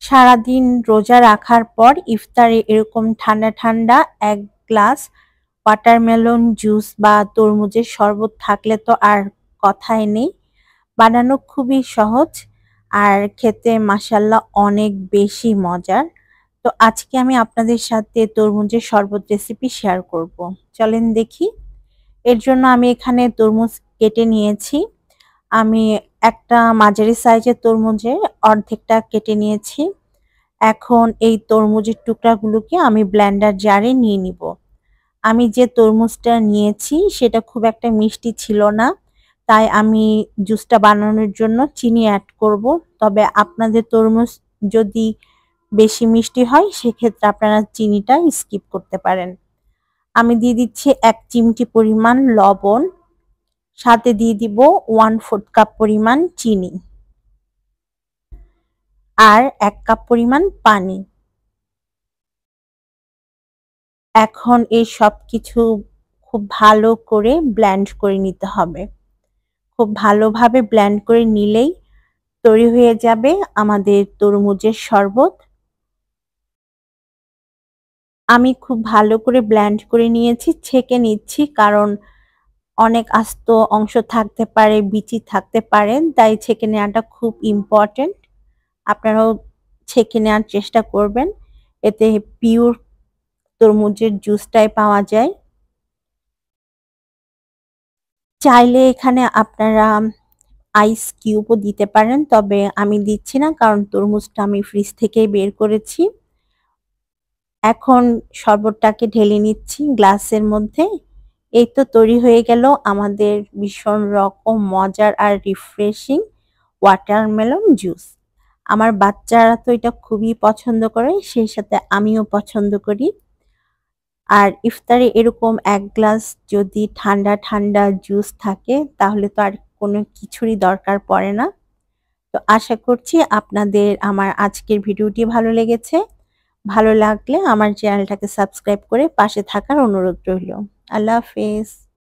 সারাদিন রোজা রাখার পর ইফতারে এরকম ঠান্ডা ঠান্ডা এক গ্লাস ওয়াটারমেলন জুস বা তরমুজের শরবত থাকলে তো আর কথাই নেই। বানানো খুবই সহজ আর খেতে মাশাআল্লাহ অনেক বেশি মজার। তো আজকে আমি আপনাদের সাথে তরমুজের শরবত রেসিপি শেয়ার করব। চলেন দেখি। এর জন্য আমি এখানে তরমুজ কেটে নিয়েছি। আমি একটা মাঝারি সাইজের তরমুজের অর্ধেকটা কেটে নিয়েছি। এখন এই তরমুজের টুকরাগুলোকে আমি ব্লেন্ডার জারে নিয়ে নিব। আমি যে তরমুজটা নিয়েছি সেটা খুব একটা মিষ্টি ছিল না। তাই আমি জুসটা বানানোর জন্য চিনি এড করব। তবে আপনাদের তরমুজ যদি বেশি মিষ্টি হয় সেক্ষেত্রে আপনারা চিনিটা স্কিপ করতে পারেন। আমি দিয়ে দিচ্ছি ১ চিমটি পরিমাণ লবণ, সাথে দিয়ে দিব 1/4 কাপ পরিমাণ চিনি আর ১ কাপ পরিমাণ পানি। এখন এই সবকিছু খুব ভালো করে ব্লেন্ড করে নিতে হবে। খুব ভালোভাবে ব্লেন্ড করে নিলেই তৈরি হয়ে যাবে আমাদের তরমুজের শরবত। আমি খুব ভালো করে ব্লেন্ড করে নিয়েছি, ছেঁকে নিচ্ছি কারণ অনেক আস্ত অংশ থাকতে পারে, বিচি থাকতে পারে, তাই ছেঁকে নেওয়াটা খুব ইম্পর্টেন্ট। আপনারাও ছেঁকে নেওয়ার চেষ্টা করবেন, এতে পিওর তরমুজের জুসটাই পাওয়া যায়। চাইলে এখানে আপনারা আইস কিউবও দিতে পারেন, তবে আমি দিচ্ছি না কারণ তরমুজটা আমি ফ্রিজ থেকেই বের করেছি। এখন শরবতটাকে ঢেলে নিচ্ছি গ্লাসের মধ্যে। এই তো তৈরি হয়ে গেল আমাদের ভীষণ রকম মজার আর রিফ্রেশিং ওয়াটারমেলন জুস। আমার বাচ্চারা তো এটা খুবই পছন্দ করে, সেই সাথে আমিও পছন্দ করি। আর ইফতারে এরকম ১ গ্লাস যদি ঠান্ডা ঠান্ডা জুস থাকে তাহলে তো আর কোনো কিছুরই দরকার পড়ে না। তো আশা করছি আপনাদের আমার আজকের ভিডিওটি ভালো লেগেছে। ভালো লাগলে আমার চ্যানেলটাকে সাবস্ক্রাইব করে পাশে থাকার অনুরোধ রইল। আল্লাহ হাফেজ।